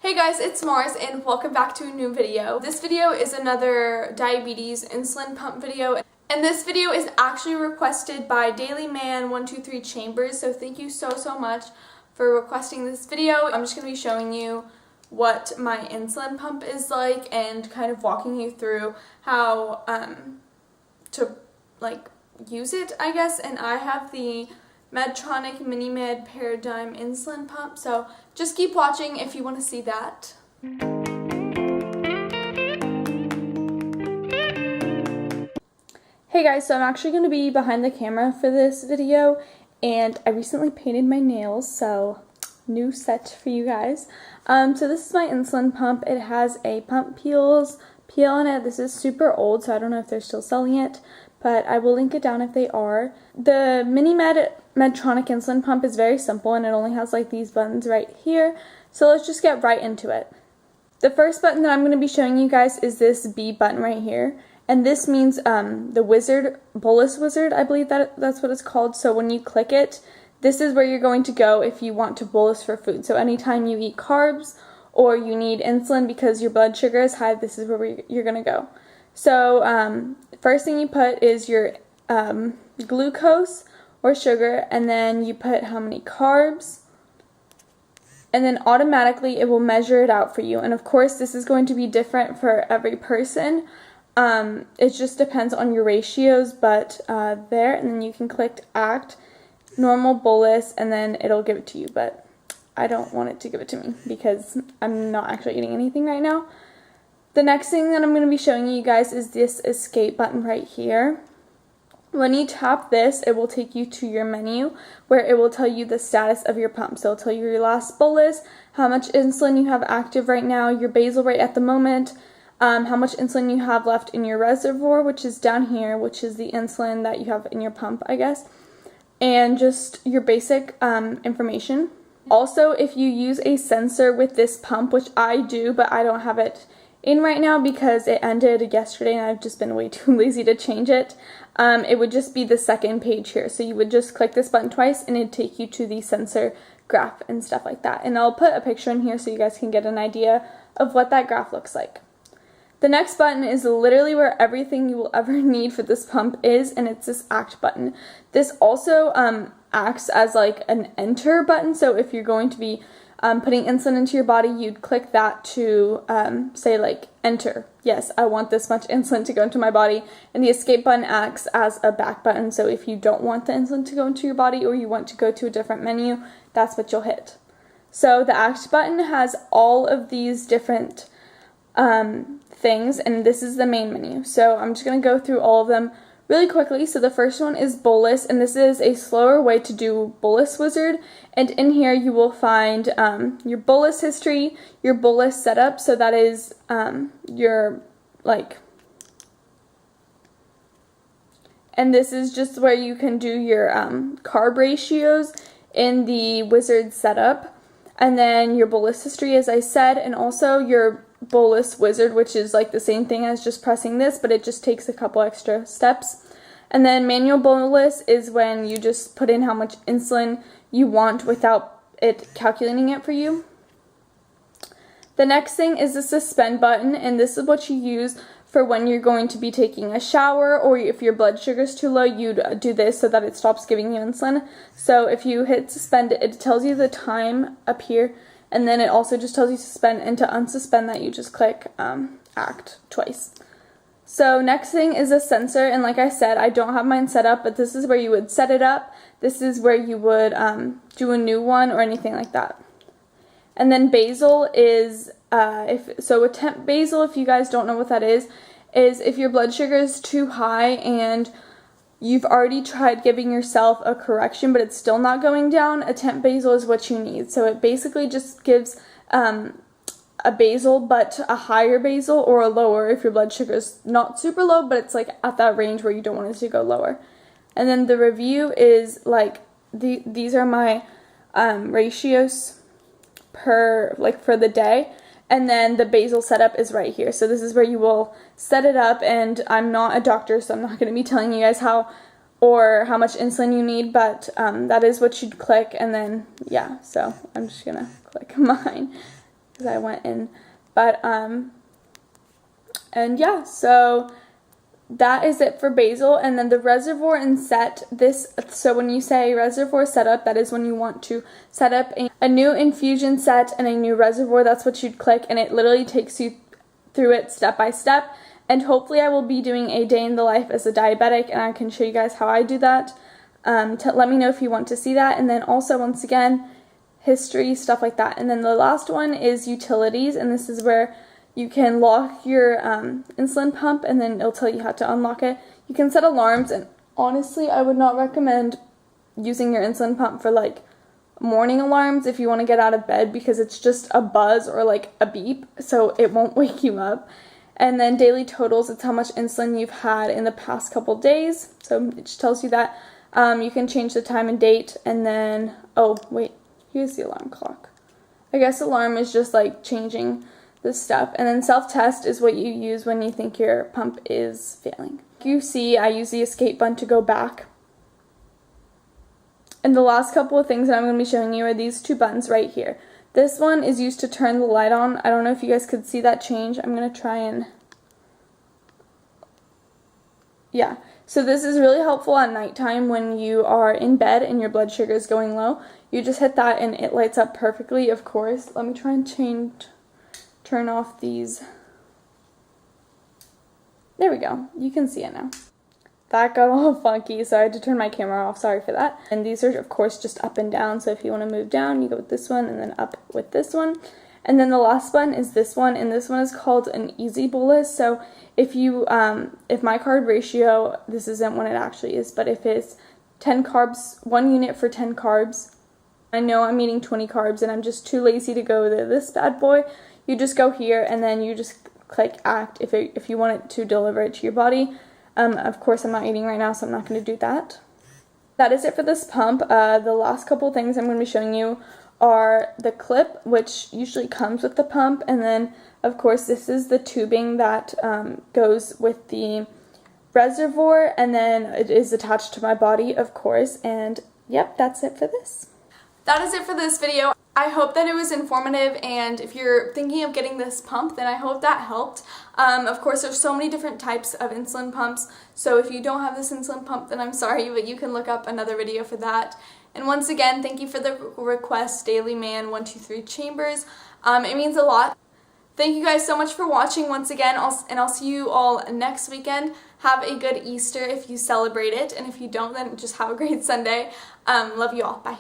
Hey guys, it's Mars and welcome back to a new video. This video is another diabetes insulin pump video, and this video is actually requested by Dailyman123 Chambers, so thank you so much for requesting this video. I'm just going to be showing you what my insulin pump is like and kind of walking you through how to use it, I guess. And I have the Medtronic MiniMed Paradigm insulin pump, so just keep watching if you want to see that. Hey guys, so I'm actually going to be behind the camera for this video, and I recently painted my nails, so new set for you guys. So this is my insulin pump. It has a pump peel on it. This is super old, so I don't know if they're still selling it, but I will link it down if they are. The Medtronic insulin pump is very simple, and it only has like these buttons right here. So let's just get right into it. The first button that I'm going to be showing you guys is this B button right here, and this means the bolus wizard, I believe that's what it's called. So when you click it, this is where you're going to go if you want to bolus for food. So anytime you eat carbs or you need insulin because your blood sugar is high, this is where you're going to go. So first thing you put is your glucose or sugar, and then you put how many carbs, and then automatically it will measure it out for you. And of course this is going to be different for every person. It just depends on your ratios, but there, and then you can click act, normal, bolus, and then it'll give it to you, but I don't want it to give it to me because I'm not actually eating anything right now. The next thing that I'm going to be showing you guys is this escape button right here. When you tap this, it will take you to your menu where it will tell you the status of your pump. So it'll tell you your last bolus, how much insulin you have active right now, your basal rate at the moment, how much insulin you have left in your reservoir, which is down here, which is the insulin that you have in your pump, I guess, and just your basic information. Also, if you use a sensor with this pump, which I do, but I don't have it in right now because it ended yesterday and I've just been way too lazy to change it, it would just be the second page here. So you would just click this button twice and it'd take you to the sensor graph and stuff like that. And I'll put a picture in here so you guys can get an idea of what that graph looks like. The next button is literally where everything you will ever need for this pump is, and it's this act button. This also acts as like an enter button, so if you're going to be putting insulin into your body, you'd click that to say like enter. Yes, I want this much insulin to go into my body. And the escape button acts as a back button, so if you don't want the insulin to go into your body or you want to go to a different menu, that's what you'll hit. So the act button has all of these different things, and this is the main menu. So I'm just going to go through all of them really quickly. So the first one is bolus, and this is a slower way to do bolus wizard. And in here you will find your bolus history, your bolus setup. So that is your and this is just where you can do your carb ratios in the wizard setup. And then your bolus history, as I said, and also your bolus wizard, which is like the same thing as just pressing this, but it just takes a couple extra steps. And then manual bolus is when you just put in how much insulin you want without it calculating it for you. The next thing is the suspend button, and this is what you use for when you're going to be taking a shower, or if your blood sugar is too low, you'd do this so that it stops giving you insulin. So if you hit suspend, it tells you the time up here, and then it also just tells you suspend, and to unsuspend that you just click act twice. So next thing is a sensor, and like I said, I don't have mine set up, but this is where you would set it up. This is where you would do a new one or anything like that. And then basal is, a temp basal, if you guys don't know what that is if your blood sugar is too high and you've already tried giving yourself a correction but it's still not going down, a temp basal is what you need. So it basically just gives a basal, but a higher basal or a lower if your blood sugar is not super low, but it's like at that range where you don't want it to go lower. And then the review is like, these are my ratios for the day. And then the basal setup is right here. So this is where you will set it up, and I'm not a doctor, so I'm not going to be telling you guys how or how much insulin you need, but that is what you'd click, and then, yeah, so I'm just going to click mine. because I went in. But, and yeah, so that is it for basal. And then the reservoir and set, so when you say reservoir setup, that is when you want to set up a new infusion set and a new reservoir. That's what you'd click, and it literally takes you through it step by step. And hopefully I will be doing a day in the life as a diabetic, and I can show you guys how I do that. Let me know if you want to see that. And then also, once again, history, stuff like that. And then the last one is utilities, and this is where you can lock your insulin pump, and then it'll tell you how to unlock it. You can set alarms, and honestly, I would not recommend using your insulin pump for like morning alarms if you want to get out of bed, because it's just a buzz or like a beep, so it won't wake you up. And then daily totals, it's how much insulin you've had in the past couple days, so it just tells you that. You can change the time and date, and then, oh wait, here's the alarm clock. I guess alarm is just like changing this stuff. And then self-test is what you use when you think your pump is failing. You see, I use the escape button to go back. And the last couple of things that I'm going to be showing you are these two buttons right here. This one is used to turn the light on. I don't know if you guys could see that change. I'm going to try and... yeah. So this is really helpful at nighttime when you are in bed and your blood sugar is going low. You just hit that and it lights up perfectly, of course. Let me try and turn off these. There we go. You can see it now. That got all funky, so I had to turn my camera off. Sorry for that. And these are, of course, just up and down. So if you want to move down, you go with this one, and then up with this one. And then the last button is this one, and this one is called an easy bolus. So if you, if my carb ratio, this isn't what it actually is, but if it's 10 carbs, 1 unit for 10 carbs, I know I'm eating 20 carbs and I'm just too lazy to go to this bad boy, you just go here and then you just click act if you want it to deliver it to your body. Of course, I'm not eating right now, so I'm not going to do that. That is it for this pump. The last couple things I'm going to be showing you are the clip, which usually comes with the pump, and then, of course, this is the tubing that goes with the reservoir, and then it is attached to my body, of course, and yep, that's it for this. That is it for this video. I hope that it was informative, and if you're thinking of getting this pump, then I hope that helped. Of course, there's so many different types of insulin pumps, so if you don't have this insulin pump, then I'm sorry, but you can look up another video for that. And once again, thank you for the request, Daily Man 123 Chambers. It means a lot. Thank you guys so much for watching once again, and I'll see you all next weekend. Have a good Easter if you celebrate it, and if you don't, then just have a great Sunday. Love you all. Bye.